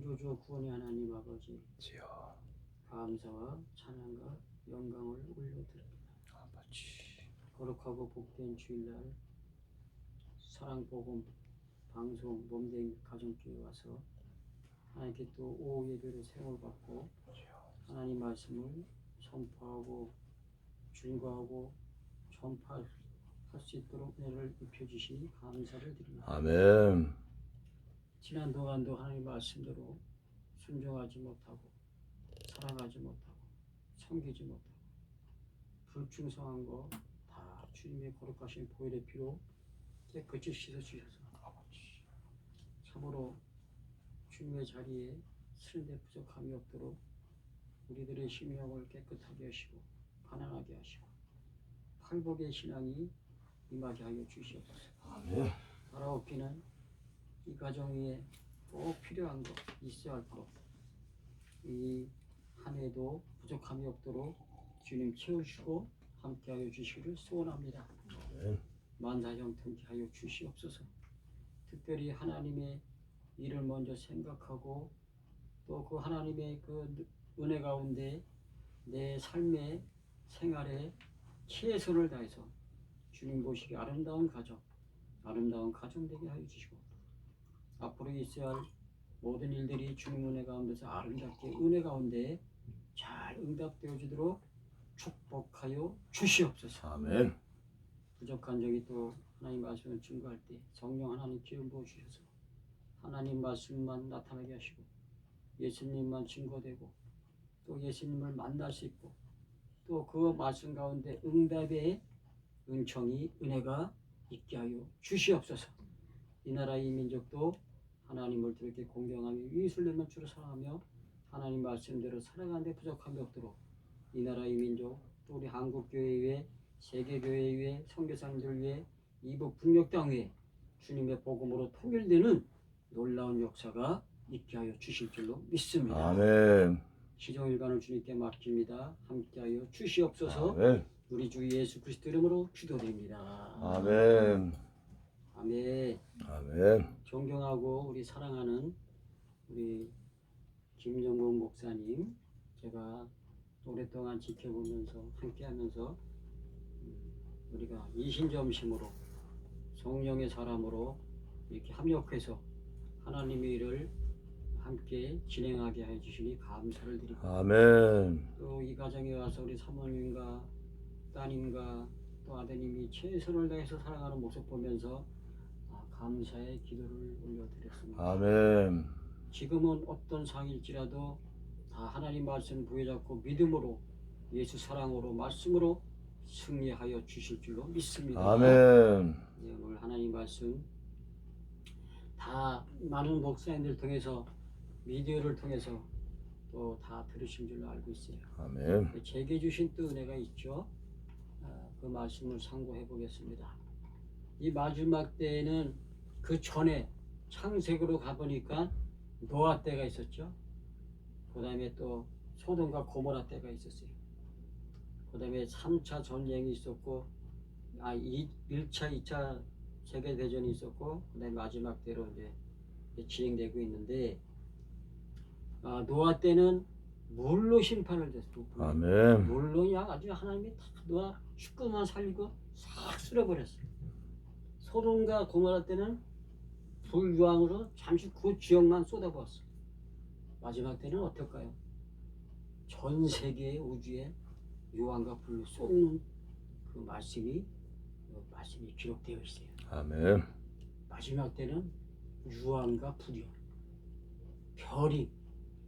창조주 구원의 하나님 아버지, 주여. 감사와 찬양과 영광을 올려드립니다. 아버지. 거룩하고 복된 주일날 사랑복음 방송 몸된 가정교회 와서 하나님께 또 오후 예배를 세워받고 하나님 말씀을 선포하고 증거하고 전파할 수 있도록 은혜를 입혀주시니 감사를 드립니다. 아멘. 지난 동안도 하나님 말씀대로 순종하지 못하고 사랑하지 못하고 섬기지 못하고 불충성한 거 다 주님의 거룩하신 보혈의 피로 깨끗이 씻어주셔서 참으로 주님의 자리에 쓰는데 부족함이 없도록 우리들의 심령을 깨끗하게 하시고 가난하게 하시고 팔복의 신앙이 임하게 하여 주시옵소서. 아멘. 바라옵기는 이 가정 위에 꼭 필요한 것, 있어야 할 것, 이 한 해도 부족함이 없도록 주님 채우시고 함께하여 주시기를 소원합니다. 아멘. 만사형통케 하여 주시옵소서. 특별히 하나님의 일을 먼저 생각하고 또 그 하나님의 그 은혜 가운데 내 삶의 생활에 최선을 다해서 주님 보시기 아름다운 가정 되게 하여 주시고 앞으로 있어야 할 모든 일들이 주님 은혜 가운데서 아름답게 은혜 가운데 잘 응답되어지도록 축복하여 주시옵소서. 아멘. 부족한 적이 또 하나님 말씀을 증거할 때 성령 하나님 기름 부어주셔서 하나님 말씀만 나타나게 하시고 예수님만 증거되고 또 예수님을 만날 수 있고 또 그 말씀 가운데 응답의 은총이 은혜가 있게 하여 주시옵소서. 이 나라 이 민족도 하나님을 더럽게 공경하며 예수님을 주로 사랑하며 하나님 말씀대로 살아가는 데 부족함이 없도록 이 나라 이 민족 또 우리 한국교회 위에 세계교회 위에 선교사님들 위에 이북 북녘 땅 위에 주님의 복음으로 통일되는 놀라운 역사가 있게 하여 주실 줄로 믿습니다. 아멘. 시종일관을 주님께 맡깁니다. 함께하여 주시옵소서. 아멘. 우리 주 예수 그리스도 이름으로 기도드립니다. 아멘. 아멘. 아멘. 존경하고 우리 사랑하는 우리 김정국 목사님, 제가 오랫동안 지켜보면서 함께하면서 우리가 이신점심으로 성령의 사람으로 이렇게 합력해서 하나님의 일을 함께 진행하게 해주시니 감사를 드립니다. 아멘. 또 이 가정에 와서 우리 사모님과 따님과 또 아드님이 최선을 다해서 살아가는 모습 보면서 감사의 기도를 올려드렸습니다. 아멘. 지금은 어떤 상일지라도 다 하나님 말씀 부여잡고 믿음으로 예수 사랑으로 말씀으로 승리하여 주실 줄로 믿습니다. 아멘. 네, 오늘 하나님 말씀 다 많은 목사님들 통해서 미디어를 통해서 또 다 들으신 줄로 알고 있어요. 아멘. 제게 주신 또 은혜가 있죠. 그 말씀을 상고해 보겠습니다. 이 마지막 때에는 그 전에 창세기로 가보니까 노아 때가 있었죠. 그 다음에 또 소돔과 고모라 때가 있었어요. 그 다음에 3차 전쟁이 있었고 1차, 2차 세계대전이 있었고 그 다음에 마지막 때로 이제 진행되고 있는데 노아 때는 물로 심판을 됐어요. 아멘. 물로 그냥 아주 하나님이 다 노아 식구만 살리고 싹 쓸어버렸어요. 소돔과 고모라 때는 불유황으로 잠시 그 지역만 쏟아부었어요. 마지막 때는 어떨까요? 전 세계의 우주에 유황과 불로 쏟는 그 말씀이 기록되어 있어요. 아멘. 마지막 때는 유황과 불이요.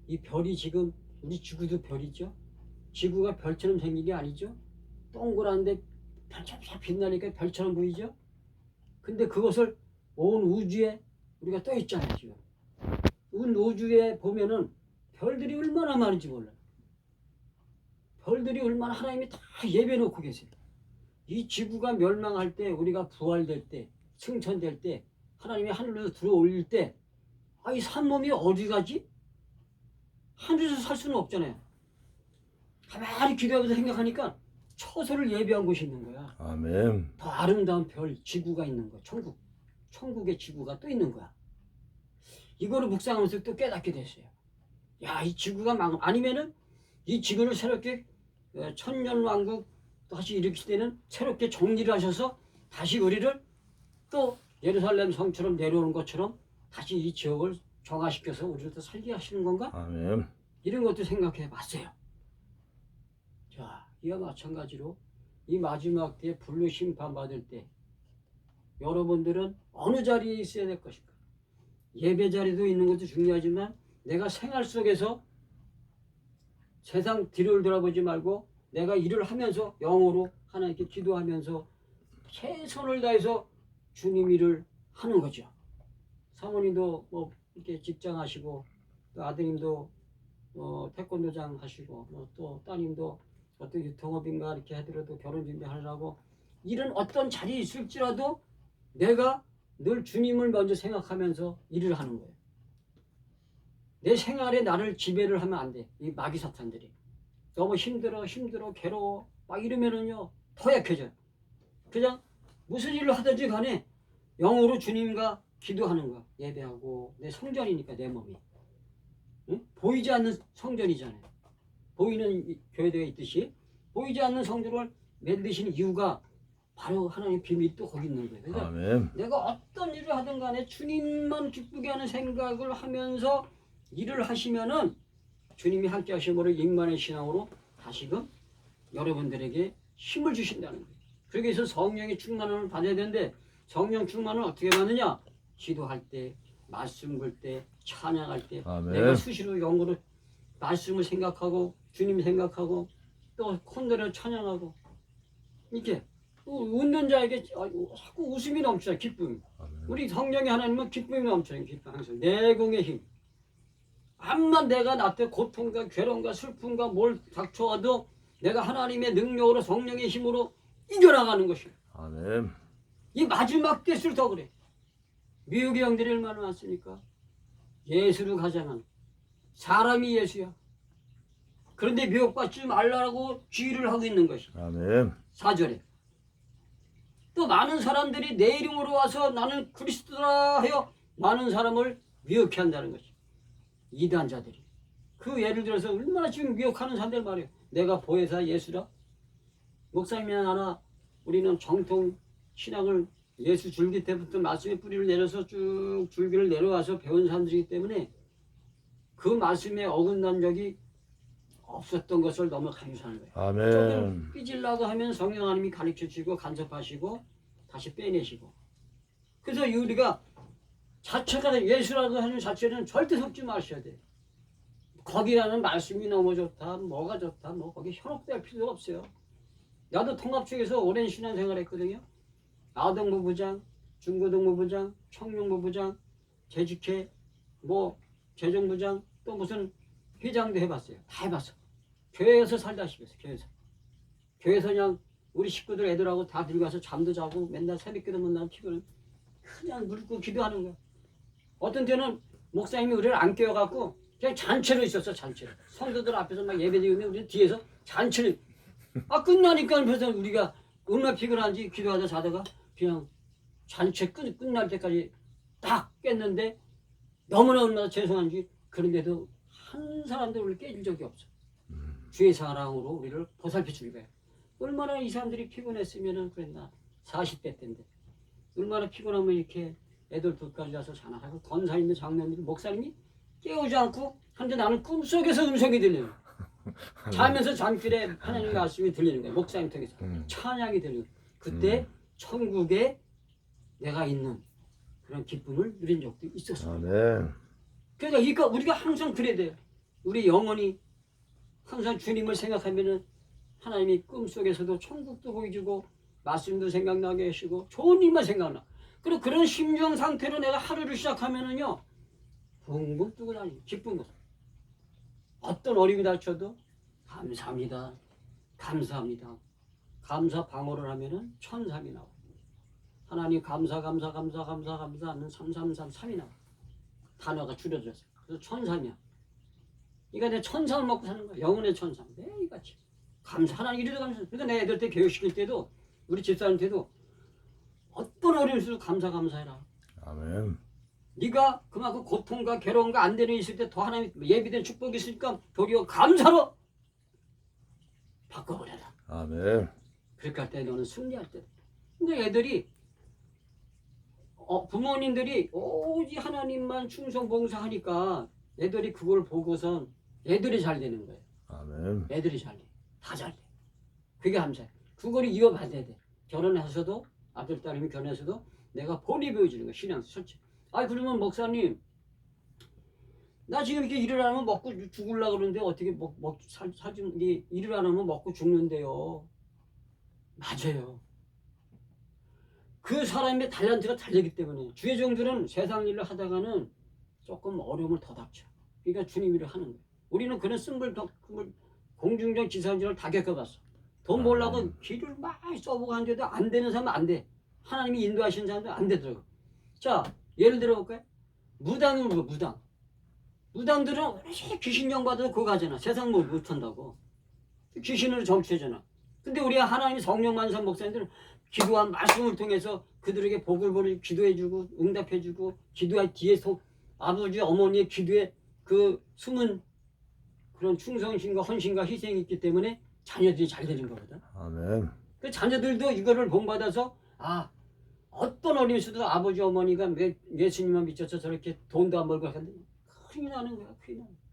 이 별이 지금 우리 지구도 별이죠. 지구가 별처럼 생긴 게 아니죠. 동그란데 별처럼 빛나니까 별처럼 보이죠. 근데 그것을 온 우주에 우리가 떠 있잖아요. 지금 온 우주에 보면은 별들이 얼마나 많은지 몰라요. 별들이 얼마나 하나님이 다 예배해 놓고 계세요. 이 지구가 멸망할 때, 우리가 부활될 때, 승천될 때, 하나님이 하늘로 들어올릴 때, 이 산몸이 어디 가지? 하늘에서 살 수는 없잖아요. 가만히 기도하면서 생각하니까 처소를 예배한 곳이 있는 거야. 아멘. 더 아름다운 별, 지구가 있는 거야. 천국의 지구가 또 있는 거야. 이거를 묵상하면서 또 깨닫게 됐어요. 야, 이 지구가 아니면은 이 지구를 새롭게 천년왕국 다시 일으킬 때는 새롭게 정리를 하셔서 다시 우리를 또 예루살렘 성처럼 내려오는 것처럼 다시 이 지역을 정화시켜서 우리를 또 살게 하시는 건가? 아멘. 이런 것도 생각해 봤어요. 자, 이와 마찬가지로 이 마지막 때에 불로 심판받을 때 여러분들은 어느 자리에 있어야 될 것인가? 예배 자리도 있는 것도 중요하지만 내가 생활 속에서 세상 뒤를 돌아보지 말고 내가 일을 하면서 영어로 하나님께 기도하면서 최선을 다해서 주님 일을 하는 거죠. 사모님도 뭐 이렇게 직장 하시고 또 아드님도 태권도장 하시고 또 따님도 어떤 유통업인가 이렇게 하더라도 결혼 준비하려고 일은 어떤 자리에 있을지라도 내가 늘 주님을 먼저 생각하면서 일을 하는 거예요. 내 생활에 나를 지배를 하면 안 돼. 이 마귀 사탄들이. 너무 힘들어 괴로워 막 이러면은요 더 약해져요. 그냥 무슨 일을 하든지 간에 영어로 주님과 기도하는 거야. 예배하고 내 성전이니까 내 몸이. 응? 보이지 않는 성전이잖아요. 보이는 교회대가 있듯이 보이지 않는 성전을 만드시는 이유가 바로 하나님의 비밀이 또 거기 있는 거예요. 그러니까 아멘. 내가 어떤 일을 하든 간에 주님만 기쁘게 하는 생각을 하면서 일을 하시면은 주님이 함께 하신 거를 인간의 신앙으로 다시금 여러분들에게 힘을 주신다는 거예요. 그러기 위해서 성령의 충만을 받아야 되는데 성령 충만을 어떻게 받느냐? 기도할 때, 말씀 볼 때, 찬양할 때 아멘. 내가 수시로 영어로 말씀을 생각하고 주님 생각하고 또 콘도를 찬양하고 이렇게 웃는 자에게 자꾸 웃음이 넘쳐요. 기쁨. 아멘. 우리 성령의 하나님은 기쁨이 넘쳐요. 기쁨 항상 내공의 힘. 암만 내가 나한테 고통과 괴로움과 슬픔과 뭘 닥쳐와도 내가 하나님의 능력으로 성령의 힘으로 이겨나가는 것이에요. 아멘. 이 마지막 때를 더 그래. 미혹의 영들이 얼마나 많습니까? 예수로 가장한 사람이 예수야. 그런데 미혹받지 말라고 주의를 하고 있는 것이. 아멘. 4절에 또 많은 사람들이 내 이름으로 와서 나는 그리스도라 하여 많은 사람을 미혹해 한다는 것이. 이단자들이. 그 예를 들어서 얼마나 지금 미혹하는 사람들 말이에요. 내가 보혜사 예수라. 목사님이나 나나 우리는 정통 신앙을 예수 줄기 때부터 말씀의 뿌리를 내려서 쭉 줄기를 내려와서 배운 사람들이기 때문에 그 말씀에 어긋난 적이 없었던 것을 너무 감사하는 거예요. 아멘. 조금 삐질라고 하면 성령 하나님이 가르쳐주시고 간섭하시고 다시 빼내시고. 그래서 우리가 자체가 예수라고 하는 자체는 절대 속지 마셔야 돼요. 거기라는 말씀이 너무 좋다, 뭐가 좋다, 뭐 거기 현혹될 필요가 없어요. 나도 통합 측에서 오랜 신앙생활 했거든요. 아동부 부장, 중고등부 부장, 청년부 부장, 재직회, 뭐 재정부장, 또 무슨 회장도 해봤어요. 다 해봤어. 교회에서 살다시피 했어. 교회에서 그냥 우리 식구들 애들하고 다 들어가서 잠도 자고 맨날 새벽기도 못 나면 피곤해. 그냥 늙고 기도하는 거야. 어떤 때는 목사님이 우리를 안 깨워갖고 그냥 잔치로 있었어. 잔치로. 성도들 앞에서 막 예배드리는데 우리는 뒤에서 잔치를. 끝나니까 그래서 우리가 얼마나 피곤한지 기도하다 자다가 그냥 잔치 끝날 때까지 딱 깼는데 너무나 얼마나 죄송한지 그런데도 한 사람도 우리를 깨질 적이 없어. 주의 사랑으로 우리를 보살펴 줄 거야. 얼마나 이 사람들이 피곤했으면은 그랬나. 40대 때인데 얼마나 피곤하면 이렇게 애들 둘까지 와서 자나하고 권사 있는 장로님들 목사님이 깨우지 않고 한데 나는 꿈속에서 음성이 들려요. 자면서 잠길에 하나님 말씀이 들리는 거예요. 목사님 통해서 찬양이 들리는 거예요. 그때 천국에 내가 있는 그런 기쁨을 누린 적도 있었어요. 아멘. 그러니까 우리가 항상 그래야 돼요. 우리 영혼이 항상 주님을 생각하면은 하나님이 꿈속에서도 천국도 보여주고 말씀도 생각나게 하시고 좋은 일만 생각나. 그리고 그런 심정 상태로 내가 하루를 시작하면은요 붕붕 뜨고 다니고 기쁜 것. 어떤 어려움이 닥쳐도 감사합니다. 감사합니다. 감사 방어를 하면은 천삼이 나와. 하나님 감사 하는 3333이 나와. 단어가 줄여졌어요. 그래서 천삼이야. 그러니까 내 천삼을 먹고 사는 거야. 영혼의 천삼. 매일같이. 감사. 하나님 이래도 감사. 그러니까 내 애들 때 교육시킬 때도 우리 집사람한테도 어떤 어려움이 있어도 감사해라. 아멘. 네가 그만큼 고통과 괴로움과 안 되는 있을 때 더 하나님 예비된 축복이 있으니까 도리어 감사로 바꿔버려라. 아멘. 그렇게 할 때 너는 승리할 때. 근데 애들이 부모님들이 오직 하나님만 충성 봉사하니까 애들이 그걸 보고선 애들이 잘 되는 거예요. 아멘. 애들이 잘 돼. 다 잘 돼. 그게 감사해. 그거를 이어받아야 돼. 결혼해서도 아들 딸이면 결혼해서도 내가 본이 보여주는 거야. 신앙 솔직히. 그러면 목사님 나 지금 이렇게 일을 안 하면 먹고 죽으려고 그러는데 어떻게 일을 안 하면 먹고 죽는데요. 맞아요. 그 사람의 탤런트가 달리기 때문에 주의 종들은 세상 일을 하다가는 조금 어려움을 더 닥쳐. 그러니까 주님 일을 하는 거예요. 우리는 그런 공중전 지상전을 다 겪어봤어. 돈 벌려고 길을 많이 써보고 하는데도 안 되는 사람은 안 돼. 하나님이 인도하시는 사람도 안 되더라고. 자, 예를 들어 볼까요? 무당은 뭐 무당들은 귀신령 받아도 그거 가잖아. 세상 뭐 못한다고. 귀신으로 점치잖아. 근데 우리 하나님 성령 만산 목사님들은 기도한 말씀을 통해서 그들에게 복을 보내 기도해주고 응답해주고 기도할 뒤에 아버지 어머니의 기도에 그 숨은 그런 충성심과 헌신과 희생이 있기 때문에 자녀들이 잘 되는 거거든. 아멘. 그 자녀들도 이거를 본받아서 어떤 어려움이 있어도 아버지 어머니가 예수님만 믿어서 저렇게 돈도 안 벌고 하는데 큰일 나는 거야. 큰일 나는 거야.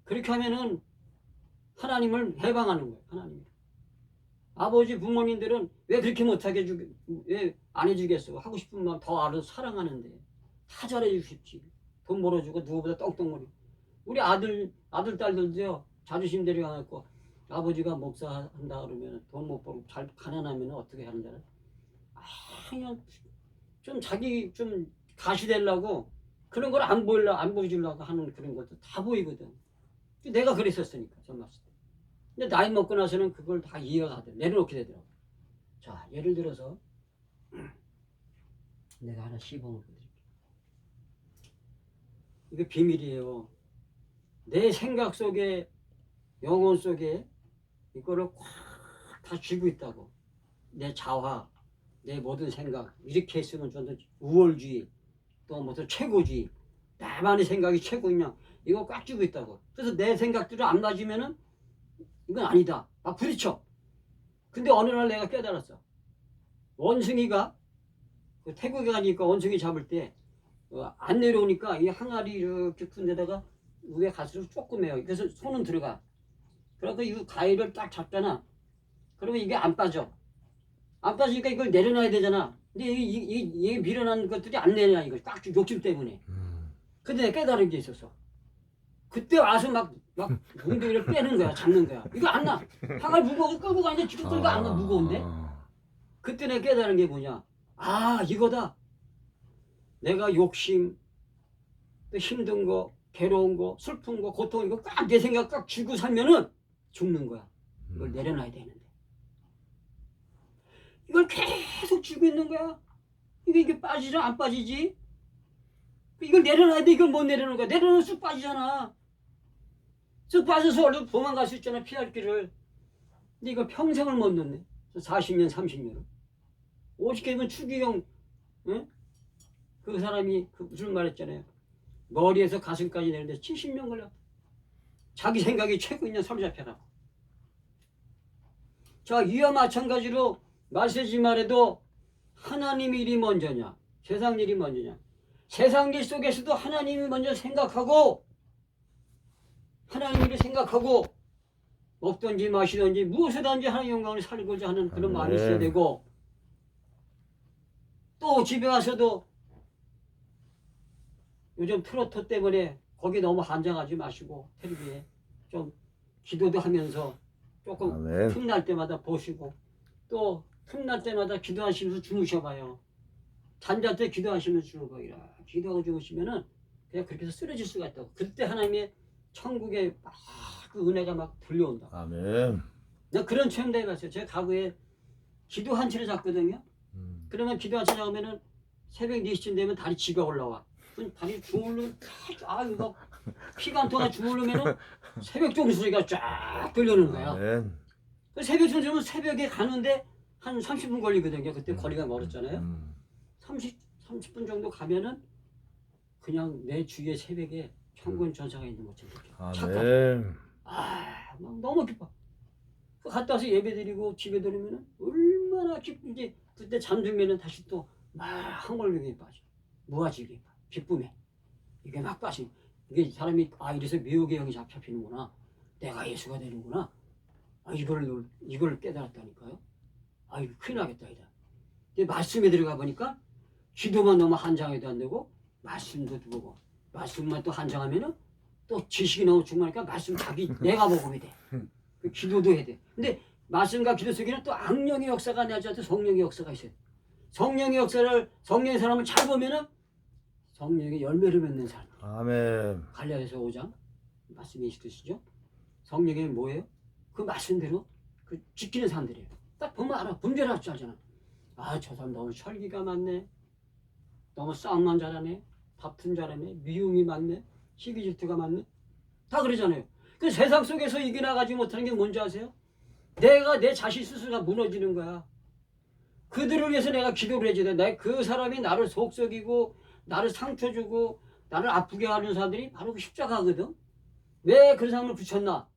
그렇게 하면은 하나님을 해방하는 거예요. 하나님. 아버지 부모님들은 왜 그렇게 못하게 왜 안 해주겠어? 하고 싶은 마음 더 알아서 사랑하는데 다 잘해주십지. 돈 벌어주고 누구보다 떵떵거리고. 우리 아들 딸들도요. 자존심 데려가고 아버지가 목사한다 그러면 돈 못 벌고 잘 가난하면 어떻게 하는 줄 알아? 그냥 좀 자기 좀 가시 되려고 그런 걸 안 보여주려고 하는 그런 것도 다 보이거든. 내가 그랬었으니까 젊었을 때. 근데 나이 먹고 나서는 그걸 다 이해가 안 돼. 내려놓게 되더라고. 자, 예를 들어서 내가 하나 시범을 보여드릴게요. 이게 비밀이에요. 내 생각 속에 영혼 속에 이거를 꽉 다 쥐고 있다고. 내 자화, 내 모든 생각 이렇게 했으면 저는 우월주의 또 무슨 최고주의 나만의 생각이 최고냐 이거 꽉 쥐고 있다고. 그래서 내 생각들을 안 맞으면은 이건 아니다. 막 부딪혀. 근데 어느 날 내가 깨달았어. 원숭이가 그 태국에 가니까 원숭이 잡을 때 안 내려오니까 이 항아리 이렇게 큰 데다가 위에 갈수록 조금 해요. 그래서 손은 들어가. 그래서 이 가위를 딱 잡잖아. 그러면 이게 안 빠져. 안 빠지니까 이걸 내려놔야 되잖아. 근데 이 밀어난 것들이 안 내려놔. 이걸 딱 욕심 때문에. 근데 내가 깨달은 게 있었어. 그때 와서 막 엉덩이를 빼는 거야. 잡는 거야. 이거 안 나. 항아리 무거워 끌고 가는데 지금 끌고 안 나. 무거운데. 그때 내가 깨달은 게 뭐냐. 이거다. 내가 욕심, 또 힘든 거, 괴로운 거, 슬픈 거, 고통 이거 꽉 내 생각 꽉 쥐고 살면은 죽는 거야. 이걸 내려놔야 되는데. 이걸 계속 쥐고 있는 거야. 이게 빠지지 안 빠지지? 이걸 내려놔야 돼. 이걸 못 내려놓는 거야. 내려놓으면 쑥 빠지잖아. 쑥 빠져서 얼른 도망갈 수 있잖아. 피할 길을. 근데 이걸 평생을 못 넣네. 40년, 30년을. 50개면 추기경, 응? 그 사람이 무슨 말 했잖아요. 머리에서 가슴까지 내는데 70년 걸려. 자기 생각이 최고냐 사로잡혀라. 자, 이와 마찬가지로 마세지 말해도 하나님 일이 먼저냐 세상 일이 먼저냐. 세상 일 속에서도 하나님이 먼저 생각하고 하나님 일을 생각하고 먹든지 마시든지 무엇이든지 하나님 영광을 살고자 하는 그런 마음이 있어야 되고, 또 집에 와서도 요즘 트로트 때문에 거기 너무 한장하지 마시고 텔레비에 좀 기도도 하면서 조금 틈날 때마다 보시고, 또 틈날 때마다 기도하시면서 주무셔봐요. 잠잘 때 기도하시면서 주무셔봐요. 기도하고 주무시면은 그냥 그렇게 해서 쓰러질 수가 있다고. 그때 하나님의 천국의 막 그 은혜가 막 들려온다. 아멘. 내가 그런 체험도 해봤어요. 제가 가구에 기도 한 채를 잡거든요. 그러면 기도 한 채 잡으면은 새벽 4시쯤 되면 다리 지가 올라와. 다리 주물르면 이거 피가 안 통해 주물르면은 새벽 종소리가 쫙 들려오는 거야. 아멘. 새벽 종소리면 새벽에 가는데 한 30분 걸리거든요. 그때 거리가 멀었잖아요. 30 30분 정도 가면은 그냥 내 주위에 새벽에 천군 천사가 있는 것처럼 느껴. 착각. 아멘. 막 너무 기뻐. 갔다 와서 예배 드리고 집에 들으면은 얼마나 기쁜지 그때 잠들면은 다시 또 막 한걸음에 빠져. 무아지게 기쁨에 이게 막 빠지. 이게 사람이 이래서 미혹의 영이 잡히는구나. 내가 예수가 되는구나. 이걸 깨달았다니까요. 이거 큰일 나겠다 이다. 근데 말씀에 들어가 보니까 기도만 너무 한장해도 안 되고 말씀도 보고 말씀만 또 한장하면은 또 지식이 너무 중요하니까 말씀 내가 먹으면 돼. 그 기도도 해야 돼. 근데 말씀과 기도 속에는 또 악령의 역사가 나지 않고 성령의 역사가 있어요. 성령의 역사를 성령의 사람을 잘 보면은 성령의 열매를 맺는 사람. 아멘. 갈라디아서 5장 말씀이 있으시죠? 성령이 뭐예요? 그 말씀대로 그 지키는 사람들이에요. 딱 보면 알아. 분별할 줄 알잖아. 저 사람 너무 철기가 많네. 너무 싸움만 잘하네. 다툼 잘하네. 미움이 많네. 시기 질투가 많네. 다 그러잖아요. 그 세상 속에서 이겨나가지 못하는 게 뭔지 아세요? 내가 내 자신 스스로가 무너지는 거야. 그들을 위해서 내가 기도를 해줘야 돼. 그 사람이 나를 속썩이고 나를 상처 주고 나를 아프게 하는 사람들이 바로 그 십자가거든. 왜 그 사람을 붙였나?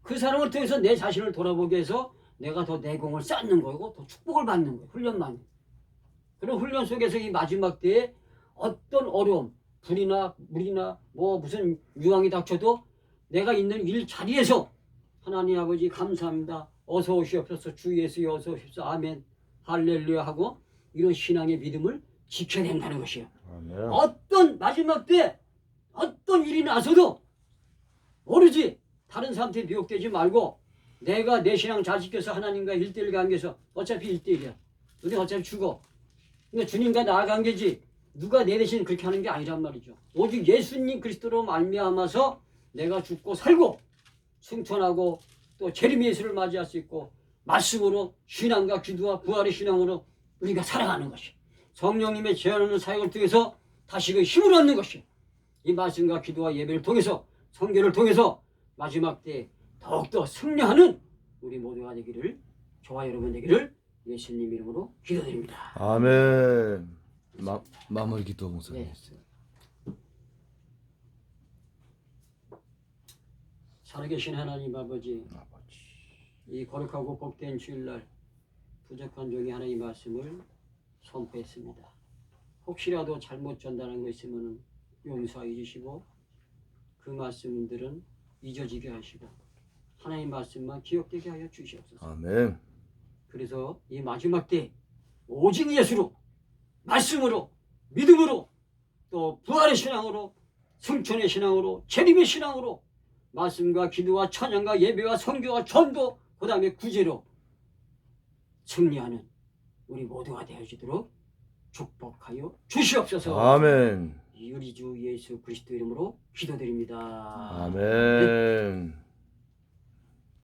그 사람을 통해서 내 자신을 돌아보게 해서 내가 더 내공을 쌓는 거고 더 축복을 받는 거예요. 훈련만. 그런 훈련 속에서 이 마지막 때에 어떤 어려움, 불이나 물이나 무슨 유황이 닥쳐도 내가 있는 일 자리에서 하나님 아버지 감사합니다. 어서 오시옵소서. 주 예수여 어서 오십시오. 아멘. 할렐루야 하고 이런 신앙의 믿음을 지켜야 된다는 것이에요. 아멘. 어떤 마지막 때 어떤 일이 나서도 오로지 다른 사람한테 미혹되지 말고 내가 내 신앙 잘 지켜서 하나님과 1대1 관계에서 어차피 1대1이야. 우리 어차피 죽어. 그러니까 주님과 나아 관계지 누가 내 대신 그렇게 하는 게 아니란 말이죠. 오직 예수님 그리스도로 말미암아서 내가 죽고 살고 승천하고 또 재림 예수를 맞이할 수 있고 말씀으로 신앙과 기도와 부활의 신앙으로 우리가 살아가는 것이 성령님의 제안하는 사역을 통해서 다시 그 힘을 얻는 것이 이 말씀과 기도와 예배를 통해서 선교를 통해서 마지막 때 더욱더 승리하는 우리 모두가 되기를 저와 여러분 되기를 예수님 이름으로 기도드립니다. 아멘. 마무리 기도 목사님. 네. 살아계신 하나님 아버지, 이 거룩하고 복된 주일날 부족한 종이 하나님 말씀을 선포했습니다. 혹시라도 잘못 전달한 거 있으면 용서해 주시고 그 말씀들은 잊어지게 하시고 하나님 말씀만 기억되게 하여 주시옵소서. 아멘. 그래서 이 마지막 때 오직 예수로 말씀으로 믿음으로 또 부활의 신앙으로 승천의 신앙으로 재림의 신앙으로 말씀과 기도와 찬양과 예배와 선교와 전도 그 다음에 구제로 승리하는 우리 모두가 되어지도록 축복하여 주시옵소서. 아멘. 우리 주 예수 그리스도 이름으로 기도드립니다. 아멘.